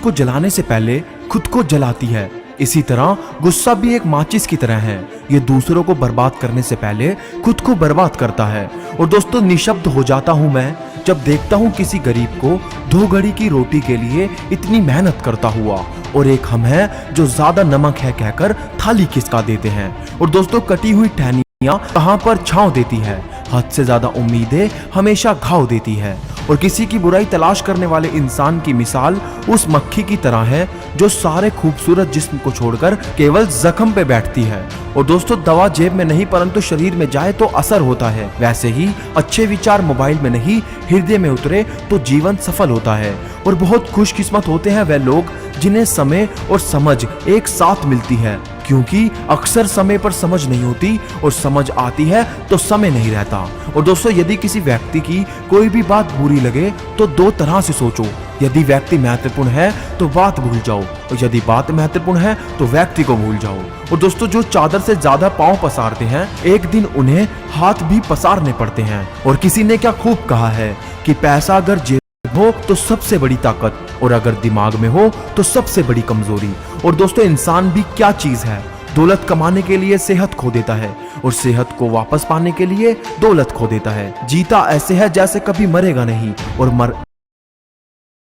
को जलाने से पहले खुद को जलाती है। इसी तरह गुस्सा भी एक माचिस की तरह है, ये दूसरों को बर्बाद करने से पहले खुद को बर्बाद करता है। और दोस्तों, निशब्द हो जाता हूँ मैं जब देखता हूँ किसी गरीब को 2 घड़ी की रोटी के लिए इतनी मेहनत करता हुआ, और एक हम है जो ज्यादा नमक है कहकर थाली खिसका देते हैं। और दोस्तों, कटी हुई टहनियां कहां पर छांव देती है, हद से ज्यादा उम्मीदें हमेशा घाव देती है। और किसी की बुराई तलाश करने वाले इंसान की मिसाल उस मक्खी की तरह है जो सारे खूबसूरत जिस्म को छोड़कर केवल जख्म पे बैठती है। और दोस्तों, दवा जेब में नहीं परंतु शरीर में जाए तो असर होता है, वैसे ही अच्छे विचार मोबाइल में नहीं हृदय में उतरे तो जीवन सफल होता है। और बहुत खुशकिस्मत होते हैं वह लोग जिन्हें समय और समझ एक साथ मिलती है, क्योंकि अक्सर समय पर समझ नहीं होती और समझ आती है तो समय नहीं रहता। और दोस्तों, यदि किसी व्यक्ति की कोई भी बात बुरी लगे तो 2 तरह से सोचो। यदि व्यक्ति महत्वपूर्ण है तो बात भूल जाओ, और यदि बात महत्वपूर्ण है तो व्यक्ति को भूल जाओ। और दोस्तों, जो चादर से ज्यादा पांव पसारते हैं एक दिन उन्हें हाथ भी पसारने पड़ते हैं। और किसी ने क्या खूब कहा है कि पैसा अगर जेब हो तो सबसे बड़ी ताकत, और अगर दिमाग में हो तो सबसे बड़ी कमजोरी। और दोस्तों, इंसान भी क्या चीज है, दौलत कमाने के लिए सेहत खो देता है, और सेहत को वापस पाने के लिए दौलत खो देता है। जीता ऐसे है जैसे कभी मरेगा नहीं, और मर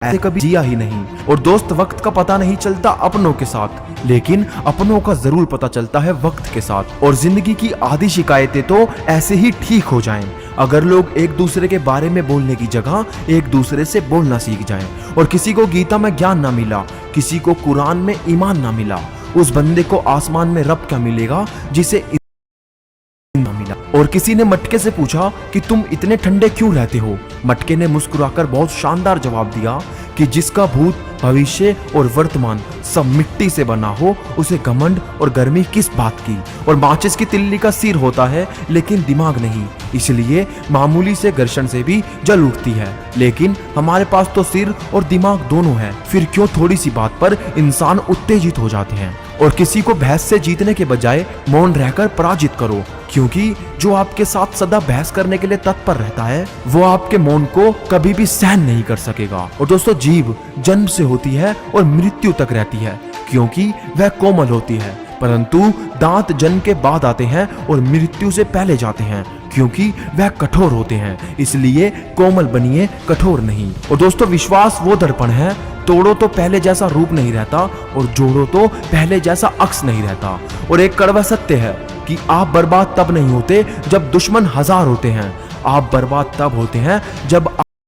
ऐसे कभी जिया ही नहीं। और दोस्त, वक्त का पता नहीं चलता अपनों के साथ, लेकिन अपनों का जरूर पता चलता है वक्त के साथ। और जिंदगी की आधी शिकायतें तो ऐसे ही ठीक हो जाएं अगर लोग एक दूसरे के बारे में बोलने की जगह एक दूसरे से बोलना सीख जाएं। और किसी को गीता में ज्ञान ना मिला, किसी को कुरान में ईमान ना मिला, उस बंदे को आसमान में रब क्या मिलेगा जिसे ना मिला। और किसी ने मटके से पूछा कि तुम इतने ठंडे क्यों रहते हो। मटके ने मुस्कुराकर बहुत शानदार जवाब दिया कि जिसका भूत, भविष्य और वर्तमान सब मिट्टी से बना हो उसे घमंड और गर्मी किस बात की। और माचिस की तिल्ली का सिर होता है लेकिन दिमाग नहीं, इसलिए मामूली से घर्षण से भी जल उठती है। लेकिन हमारे पास तो सिर और दिमाग दोनों है, फिर क्यों थोड़ी सी बात पर इंसान उत्तेजित हो जाते हैं। और किसी को बहस से जीतने के बजाय मौन रहकर पराजित करो, क्योंकि जो आपके साथ सदा बहस करने के लिए तत्पर रहता है वो आपके मौन को कभी भी सहन नहीं कर सकेगा। और दोस्तों, जीभ जन्म से होती है और मृत्यु तक रहती है, क्योंकि वह कोमल होती है, परंतु दांत जन्म के बाद आते हैं और मृत्यु से पहले जाते हैं, क्योंकि वह कठोर होते हैं। इसलिए कोमल बनिए, कठोर नहीं। और दोस्तों, विश्वास वो दर्पण है, तोड़ो तो पहले जैसा रूप नहीं रहता, और जोड़ो तो पहले जैसा अक्स नहीं रहता। और एक कड़वा सत्य है कि आप बर्बाद तब नहीं होते जब दुश्मन 1000 होते हैं, आप बर्बाद तब होते हैं जब